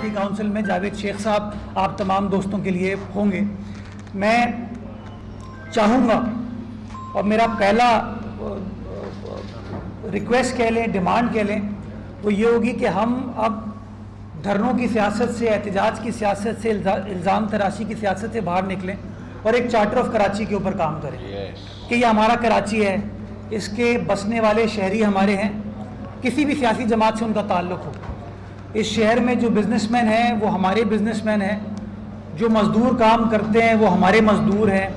City council में जावेद शेख साहब आप तमाम दोस्तों के लिए होंगे। मैं चाहूँगा और मेरा पहला रिक्वेस्ट कह लें, डिमांड कह लें, वो ये होगी कि हम अब धरनों की सियासत से, एहतजाज की सियासत से, इल्ज़ाम तराशी की सियासत से बाहर निकलें और एक चार्टर ऑफ कराची के ऊपर काम करें कि ये हमारा कराची है, इसके बसने वाले शहरी हमारे हैं, किसी भी सियासी जमात से उनका ताल्लुक़ हो। इस शहर में जो बिज़नेसमैन हैं वो हमारे बिज़नेसमैन हैं, जो मज़दूर काम करते हैं वो हमारे मज़दूर हैं,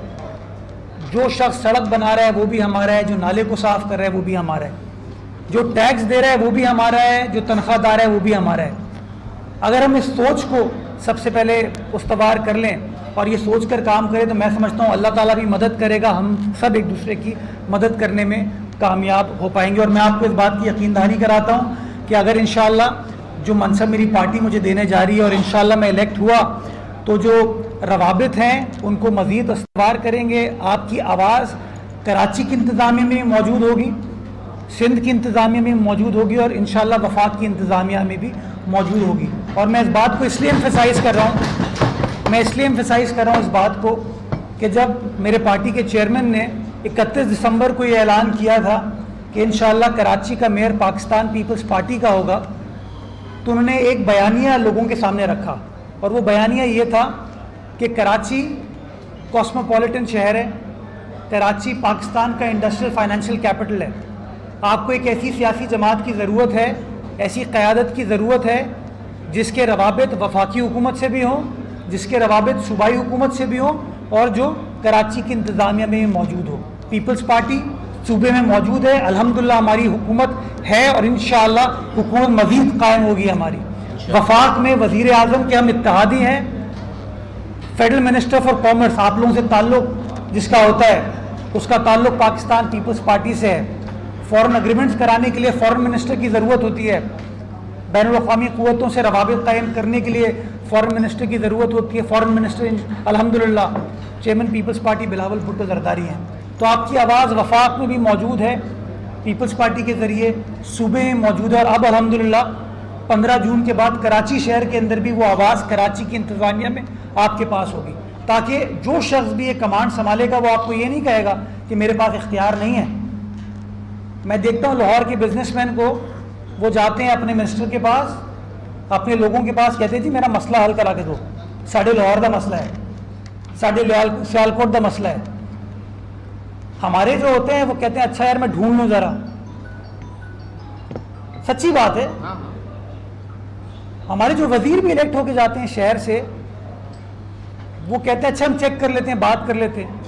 जो शख्स सड़क बना रहा है वो भी हमारा है, जो नाले को साफ़ कर रहा है वो भी हमारा है, जो टैक्स दे रहा है वो भी हमारा है, जो तनख्वाहदार है वो भी हमारा है। अगर हम इस सोच को सबसे पहले उस्तवार कर लें और ये सोच कर काम करें तो मैं समझता हूँ अल्लाह ताला भी मदद करेगा, हम सब एक दूसरे की मदद करने में कामयाब हो पाएंगे। और मैं आपको इस बात की यकीन दहानी कराता हूँ कि अगर इंशाअल्लाह जो मनसब मेरी पार्टी मुझे देने जा रही है और इंशाअल्लाह मैं इलेक्ट हुआ तो जो रवाबित हैं उनको मज़ीद इस्तवार करेंगे। आपकी आवाज़ कराची की इंतज़ामिया में मौजूद होगी, सिंध की इंतज़ामिया में मौजूद होगी और इंशाअल्लाह वफाक की इंतज़ामिया में भी मौजूद होगी। और मैं इस बात को इसलिए एम्फसाइज़ कर रहा हूँ, इस बात को कि जब मेरे पार्टी के चेयरमैन ने 31 दिसंबर को ये ऐलान किया था कि इंशाअल्लाह कराची का मेयर पाकिस्तान पीपल्स पार्टी का होगा, तो उन्होंने एक बयानिया लोगों के सामने रखा और वो बयानिया ये था कि कराची कॉस्मोपॉलिटन शहर है, कराची पाकिस्तान का इंडस्ट्रियल फाइनेंशियल कैपिटल है। आपको एक ऐसी सियासी जमात की ज़रूरत है, ऐसी क़यादत की ज़रूरत है जिसके रवाबित वफाकी हुकूमत से भी हों, जिसके रवाबित सूबाई हुकूमत से भी हों और जो कराची की इंतज़ामिया में मौजूद हो। पीपल्स पार्टी सूबे में मौजूद है, अल्हम्दुलिल्लाह हमारी हुकूमत है और इंशाअल्लाह हुकूमत मज़ीद कायम होगी हमारी। वफाक में वज़ीर आज़म के हम इत्तेहादी हैं, फेडरल मिनिस्टर फॉर कॉमर्स आप लोगों से ताल्लुक़ जिसका होता है उसका ताल्लुक़ पाकिस्तान पीपल्स पार्टी से है। फ़ॉरेन एग्रीमेंट्स कराने के लिए फ़ॉरेन मिनिस्टर की ज़रूरत होती है, बैनुल-अक़वामी क़ुव्वतों से रवाबित कायम करने के लिए फ़ॉरेन मिनिस्टर की ज़रूरत होती है। फ़ॉरेन मिनिस्टर अल्हम्दुलिल्लाह chairman peoples party Bilawal Bhutto Zardari हैं। तो आपकी आवाज़ वफाक में भी मौजूद है, पीपल्स पार्टी के ज़रिए सूबे में मौजूद है और अब अल्हम्दुलिल्लाह 15 जून के बाद कराची शहर के अंदर भी वो आवाज़ कराची की इंतज़ामिया में आपके पास होगी, ताकि जो शख्स भी ये कमांड संभालेगा वो आपको ये नहीं कहेगा कि मेरे पास इख्तियार नहीं है। मैं देखता हूँ लाहौर के बिजनेसमैन को, वो जाते हैं अपने मिनिस्टर के पास, अपने लोगों के पास, कहते हैं जी मेरा मसला हल करा के दो, साढ़े लाहौर का मसला है, साढ़े सियालकोट का मसला है। हमारे जो होते हैं वो कहते हैं अच्छा यार मैं ढूंढ लूँ ज़रा। सच्ची बात है, हमारे जो वजीर भी इलेक्ट होके जाते हैं शहर से, वो कहते हैं अच्छा हम चेक कर लेते हैं, बात कर लेते हैं।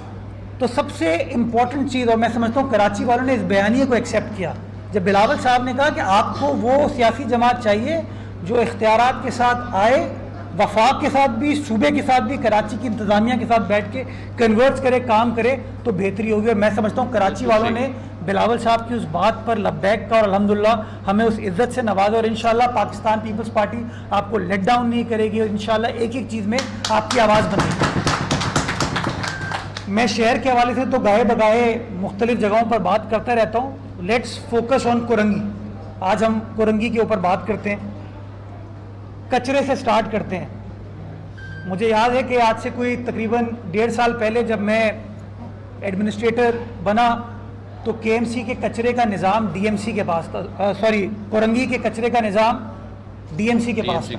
तो सबसे इम्पॉर्टेंट चीज़, और मैं समझता हूँ कराची वालों ने इस बयानिए को एक्सेप्ट किया जब बिलावल साहब ने कहा कि आपको वो सियासी जमात चाहिए जो इख्तियारात के साथ आए, वफाक के साथ भी, सूबे के साथ भी, कराची की इंतज़ामिया के साथ बैठ के कन्वर्स करे, काम करे तो बेहतरी होगी। और मैं समझता हूँ कराची वालों ने बिलावल साहब की उस बात पर लब्बैक का और अल्हम्दुलिल्लाह हमें उस इज़्ज़त से नवाजा और इंशाअल्लाह पाकिस्तान पीपल्स पार्टी आपको लेट डाउन नहीं करेगी और इंशाअल्लाह एक एक चीज़ में आपकी आवाज़ बनेगी। मैं शहर के हवाले से तो गाए बगाए मुख्तलिफ जगहों पर बात करता रहता हूँ। Let's focus on Korangi. आज हम कोरंगी के ऊपर बात करते हैं, कचरे से स्टार्ट करते हैं। मुझे याद है कि आज से कोई तकरीबन 1.5 साल पहले जब मैं एडमिनिस्ट्रेटर बना तो केएमसी के कचरे का निज़ाम डीएमसी के पास था, कोरंगी के कचरे का निज़ाम डीएमसी के पास था।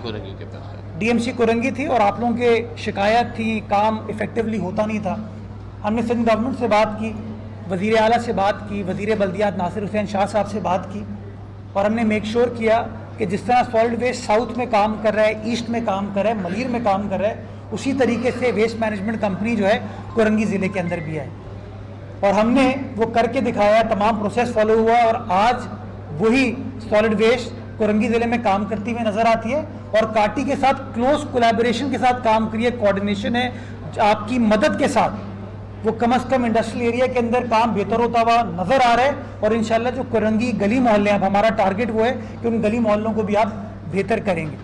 डीएमसी कोरंगी थी और आप लोगों के शिकायत थी, काम इफ़ेक्टिवली होता नहीं था। हमने सिंध गवर्नमेंट से बात की, वज़ीर आला से बात की, वज़ीर बल्दियात नासिर हुसैन शाह साहब से बात की और हमने मेक श्योर किया कि जिस तरह सॉलिड वेस्ट साउथ में काम कर रहा है, ईस्ट में काम कर रहा है, मलीर में काम कर रहा है, उसी तरीके से वेस्ट मैनेजमेंट कंपनी जो है कोरंगी ज़िले के अंदर भी है और हमने वो करके दिखाया, तमाम प्रोसेस फॉलो हुआ और आज वही सॉलिड वेस्ट कोरंगी ज़िले में काम करती हुई नज़र आती है और काटी के साथ क्लोज कोलैबोरेशन के साथ काम करिए, कोऑर्डिनेशन है आपकी मदद के साथ, वो कम अज़ कम इंडस्ट्रियल एरिया के अंदर काम बेहतर होता हुआ नज़र आ रहा है और इंशाल्लाह जो कोरंगी गली मोहल्ले, अब हमारा टारगेट वो है कि उन गली मोहल्लों को भी आप बेहतर करेंगे।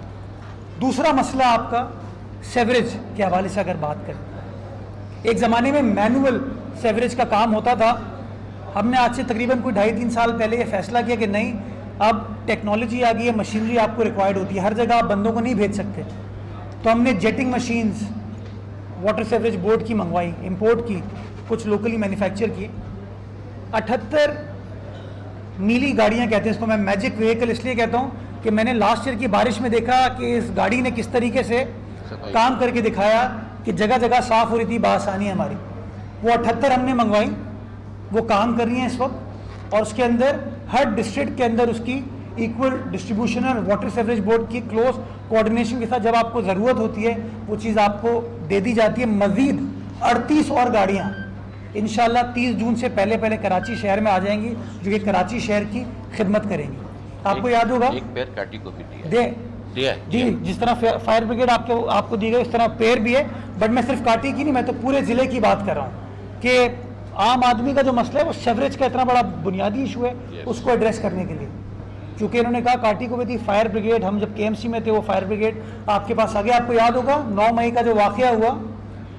दूसरा मसला आपका सेवरेज के हवाले से अगर बात करें, एक ज़माने में मैनुअल सेवरेज का काम होता था। हमने आज से तकरीबन कोई 2.5-3 साल पहले ये फैसला किया कि नहीं, अब टेक्नोलॉजी आ गई है, मशीनरी आपको रिक्वायर्ड होती है, हर जगह आप बंदों को नहीं भेज सकते। तो हमने jetting machines water sewerage board की मंगवाई, इंपोर्ट की, कुछ लोकली मैन्युफैक्चर की। 78 नीली गाड़ियाँ कहते हैं इसको, मैं मैजिक व्हीकल इसलिए कहता हूँ कि मैंने लास्ट ईयर की बारिश में देखा कि इस गाड़ी ने किस तरीके से काम करके दिखाया कि जगह जगह साफ़ हो रही थी बआसानी हमारी। वो 78 हमने मंगवाई, वो काम कर रही हैं इस वक्त, और उसके अंदर हर डिस्ट्रिक्ट के अंदर उसकी इक्वल डिस्ट्रीब्यूशन और वाटर सेवरेज बोर्ड की क्लोज कोऑर्डिनेशन के साथ जब आपको ज़रूरत होती है वो चीज़ आपको दे दी जाती है। मज़ीद 38 और गाड़ियाँ इंशाल्लाह 30 जून से पहले पहले कराची शहर में आ जाएंगी, जो कि कराची शहर की खिदमत करेंगी। आपको याद होगा एक पेड़ काटी को भी दिया जी, जिस तरह फायर ब्रिगेड आपको दी गई उस तरह पेड़ भी है। बट मैं सिर्फ काटी की नहीं, मैं तो पूरे ज़िले की बात कर रहा हूँ कि आम आदमी का जो मसला है वो सेवरेज का इतना बड़ा बुनियादी इशू है, उसको एड्रेस करने के लिए चूँकि इन्होंने कहा काटी को भी दी फायर ब्रिगेड। हम जब KMC में थे वो फायर ब्रिगेड आपके पास आ गया। आपको याद होगा 9 मई का जो वाक़या हुआ,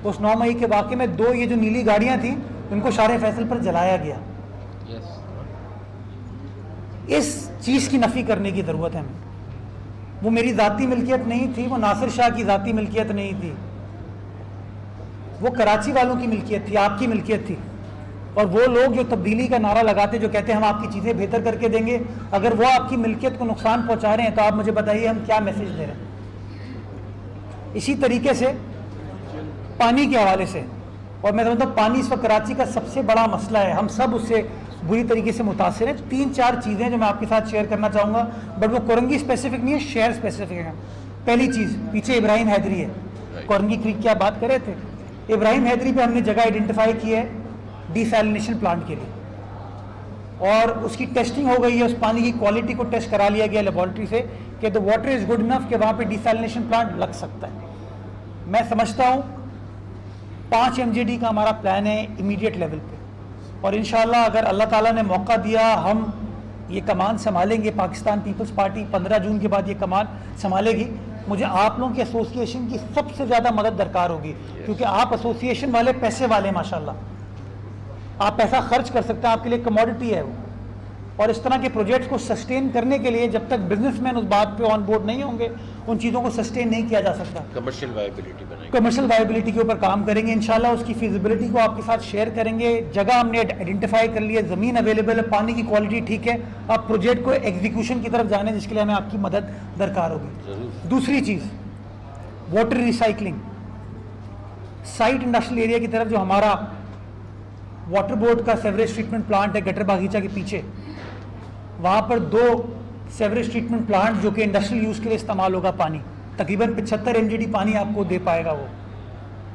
उस 9 मई के वाक़े में 2 ये जो नीली गाड़ियाँ थी उनको शारे फैसल पर जलाया गया। इस चीज़ की नफ़ी करने की ज़रूरत है हमें। वो मेरी ज़ाती मिल्कियत नहीं थी, वो नासिर शाह की ज़ाती मिल्कियत नहीं थी, वो कराची वालों की मिल्कियत थी, आपकी मिल्कियत थी। और वो लोग जो तब्दीली का नारा लगाते, जो कहते हैं हम आपकी चीज़ें बेहतर करके देंगे, अगर वो आपकी मिल्कियत को नुकसान पहुंचा रहे हैं तो आप मुझे बताइए हम क्या मैसेज दे रहे हैं। इसी तरीके से पानी के हवाले से, और मैं समझता हूँ पानी इस वक्त कराची का सबसे बड़ा मसला है, हम सब उससे बुरी तरीके से मुतासिर हैं। 3-4 चीज़ें जो मैं आपके साथ शेयर करना चाहूँगा, बट वो कोरंगी स्पेसिफिक नहीं है, शहर स्पेसिफिक है। पहली चीज़, पीछे इब्राहिम हैदरी है, कोरंगी क्रीक की आप बात कर रहे थे। इब्राहिम हैदरी पे हमने जगह आइडेंटिफाई की है डिसैलिनेशन प्लांट के लिए, और उसकी टेस्टिंग हो गई है, उस पानी की क्वालिटी को टेस्ट करा लिया गया लेबॉर्ट्री से कि the water is good enough कि वहाँ पे डिसैलिनेशन प्लांट लग सकता है। मैं समझता हूँ 5 MJD का हमारा प्लान है इमीडिएट लेवल पे, और इंशाल्लाह अगर अल्लाह ताला ने मौका दिया हम ये कमान संभालेंगे। पाकिस्तान पीपल्स पार्टी 15 जून के बाद ये कमान संभालेगी। मुझे आप लोगों की एसोसिएशन की सबसे ज़्यादा मदद दरकार होगी, क्योंकि आप एसोसिएशन वाले पैसे वाले माशाल्लाह, आप पैसा खर्च कर सकते हैं, आपके लिए कमोडिटी है वो। और इस तरह के प्रोजेक्ट्स को सस्टेन करने के लिए जब तक बिजनेसमैन उस बात पे ऑन बोर्ड नहीं होंगे, उन चीज़ों को सस्टेन नहीं किया जा सकता। कमर्शियल वायबिलिटी बनाएंगे, कमर्शियल वायबिलिटी के ऊपर काम करेंगे इंशाल्लाह, उसकी फिजिबिलिटी को आपके साथ शेयर करेंगे। जगह हमने आइडेंटिफाई कर ली है, ज़मीन अवेलेबल है, पानी की क्वालिटी ठीक है, अब प्रोजेक्ट को एग्जीक्यूशन की तरफ जाने जिसके लिए हमें आपकी मदद दरकार होगी। दूसरी चीज़, water recycling. Site industrial area की तरफ जो हमारा वाटर बोर्ड का सेवरेज ट्रीटमेंट प्लांट है गटर बागीचा के पीछे, वहाँ पर 2 सेवरेज ट्रीटमेंट प्लांट जो कि इंडस्ट्रियल यूज़ के लिए इस्तेमाल होगा, पानी तकरीबन 75 MJD पानी आपको दे पाएगा वो,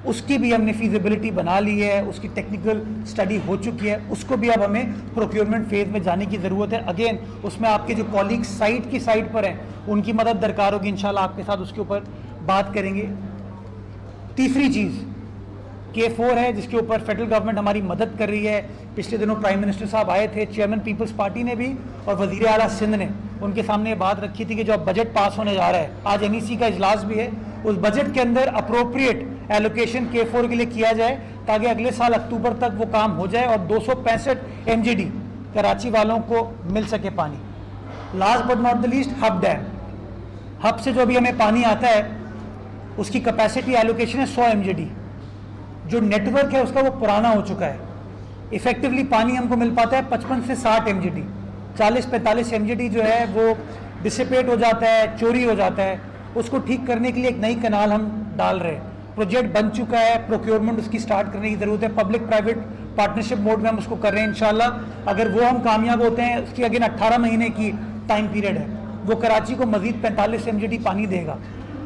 उसकी भी हमने फीजिबिलिटी बना ली है, उसकी टेक्निकल स्टडी हो चुकी है, उसको भी अब हमें प्रोक्योरमेंट फेज़ में जाने की ज़रूरत है। अगेन उसमें आपके जो कॉलीग्स साइट की साइड पर हैं उनकी मदद दरकार होगी, इंशाल्लाह आपके साथ उसके ऊपर बात करेंगे। तीसरी चीज़ K4 है, जिसके ऊपर फेडरल गवर्नमेंट हमारी मदद कर रही है। पिछले दिनों प्राइम मिनिस्टर साहब आए थे, चेयरमैन पीपल्स पार्टी ने भी और वज़ीर आला सिंध ने, उनके सामने ये बात रखी थी कि जो अब बजट पास होने जा रहा है, आज NEC का इजलास भी है, उस बजट के अंदर अप्रोप्रिएट एलोकेशन K4 के लिए किया जाए ताकि अगले साल अक्टूबर तक वो काम हो जाए और 265 MJD कराची वालों को मिल सके पानी। Last but not the least, hub dam. Hub से जो भी हमें पानी आता है उसकी कैपेसिटी एलोकेशन है 100 MJD। जो नेटवर्क है उसका वो पुराना हो चुका है, इफेक्टिवली पानी हमको मिल पाता है 55 से 60 MJD। 40-45 MJD जो है वो डिसिपेट हो जाता है, चोरी हो जाता है। उसको ठीक करने के लिए एक नई कनाल हम डाल रहे हैं, प्रोजेक्ट बन चुका है, प्रोक्योरमेंट उसकी स्टार्ट करने की ज़रूरत है, पब्लिक प्राइवेट पार्टनरशिप मोड में हम उसको कर रहे हैं इंशाल्लाह। अगर वो हम कामयाब होते हैं, उसकी अगेन 18 महीने की टाइम पीरियड है, वो कराची को मज़ीद 45 MJD पानी देगा।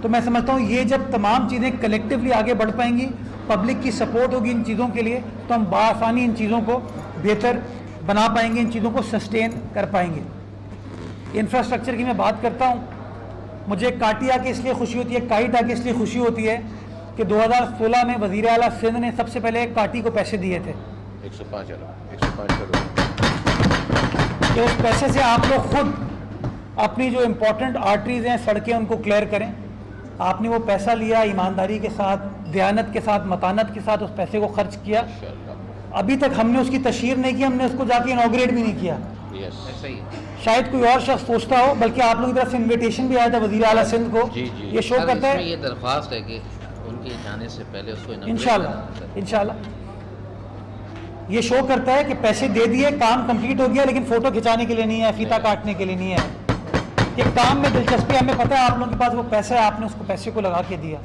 तो मैं समझता हूँ ये जब तमाम चीज़ें कलेक्टिवली आगे बढ़ पाएंगी, पब्लिक की सपोर्ट होगी इन चीज़ों के लिए, तो हम बासानी इन चीज़ों को बेहतर बना पाएंगे, इन चीज़ों को सस्टेन कर पाएंगे। इंफ्रास्ट्रक्चर की मैं बात करता हूँ, मुझे काटी आके इसलिए खुशी होती है, काइट आके इसलिए खुशी होती है कि 2016 में वज़ीर आला सिंध ने सबसे पहले काटी को पैसे दिए थे 105 करोड़, कि उस पैसे से आप लोग खुद अपनी जो इम्पोर्टेंट आर्टरीज हैं, सड़कें, उनको क्लियर करें। आपने वो पैसा लिया, ईमानदारी के साथ, दयानत के साथ, मतानत के साथ उस पैसे को खर्च किया। अभी तक हमने उसकी तशहीर नहीं की, हमने उसको जाके इनॉग्रेट भी नहीं किया। यस ऐसा ही है। शायद कोई और शख्स सोचता हो, बल्कि आप लोगों की तरफ से इन्विटेशन भी आया था वज़ीर आला सिंध को। जी, जी। ये शो सर, करता इसमें है ये दरख्वास्त है कि उनके जाने से पहले उसको inaugurate इंशाल्लाह करना है, सर। इंशाल्लाह। ये शो करता है कि पैसे दे दिए, काम कंप्लीट हो गया, लेकिन फोटो खिंचाने के लिए नहीं है, फीता काटने के लिए नहीं है। कि काम में दिलचस्पी है, हमें पता है आप लोगों के पास वो पैसा है, आपने उसको पैसे को लगा के दिया।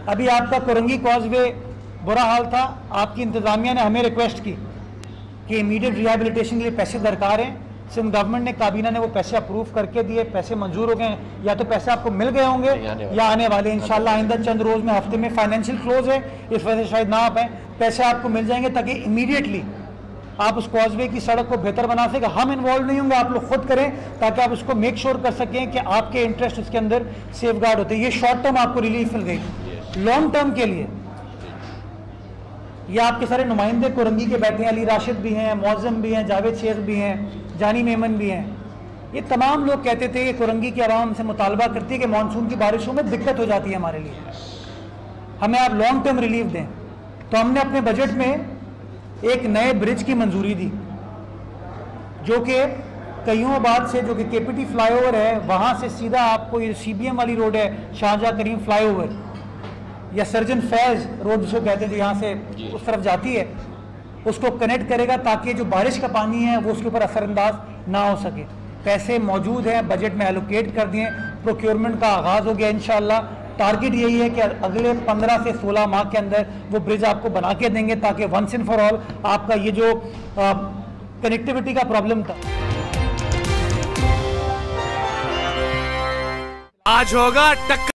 अभी आपका कोरंगी कॉजवे बुरा हाल था, आपकी इंतज़ामिया ने हमें रिक्वेस्ट की कि इमीडिएट रिहेबिलिटेशन के लिए पैसे दरकार हैं। सिंध गवर्नमेंट ने, काबीना ने वो पैसे अप्रूव करके दिए, पैसे मंजूर हो गए हैं। या तो पैसे आपको मिल गए होंगे या आने वाले इंशाल्लाह आइंदा चंद रोज़ में, हफ्ते में फाइनेंशियल क्लोज है, इस वजह से शायद ना आ पाए, पैसे आपको मिल जाएंगे ताकि इमीडिएटली आप उस कॉजवे की सड़क को बेहतर बना सकें। हम इन्वॉल्व नहीं होंगे, आप लोग खुद करें ताकि आप उसको मेक श्योर कर सकें कि आपके इंटरेस्ट उसके अंदर सेफ गार्ड होते हैं। ये शॉर्ट टर्म आपको रिलीफ मिल गई, लॉन्ग टर्म के लिए ये आपके सारे नुमाइंदे कोरंगी के बैठे हैं, अली राशिद भी हैं, मौज़म भी हैं, जावेद शेख भी हैं, जानी मेमन भी हैं। ये तमाम लोग कहते थे कि कोरंगी की आवाम से मुतालबा करती है कि मानसून की बारिशों में दिक्कत हो जाती है हमारे लिए, हमें आप लॉन्ग टर्म रिलीफ दें। तो हमने अपने बजट में एक नए ब्रिज की मंजूरी दी, जो कि कईयोंबाद से, जो कि केपीटी फ्लाईओवर है, वहाँ से सीधा आपको ये CBM वाली रोड है, शाहजहाँ करीम फ्लाईओवर या सर्जन फैज रोड जिसको कहते हैं, जो यहाँ से उस तरफ जाती है, उसको कनेक्ट करेगा ताकि जो बारिश का पानी है वो उसके ऊपर असरअंदाज ना हो सके। पैसे मौजूद हैं, बजट में एलोकेट कर दिए, प्रोक्योरमेंट का आगाज़ हो गया इंशाल्लाह। टारगेट यही है कि अगले 15 से 16 माह के अंदर वो ब्रिज आपको बना के देंगे ताकि वंस एंड फॉर ऑल आपका ये जो कनेक्टिविटी का प्रॉब्लम था आज होगा टक्कर।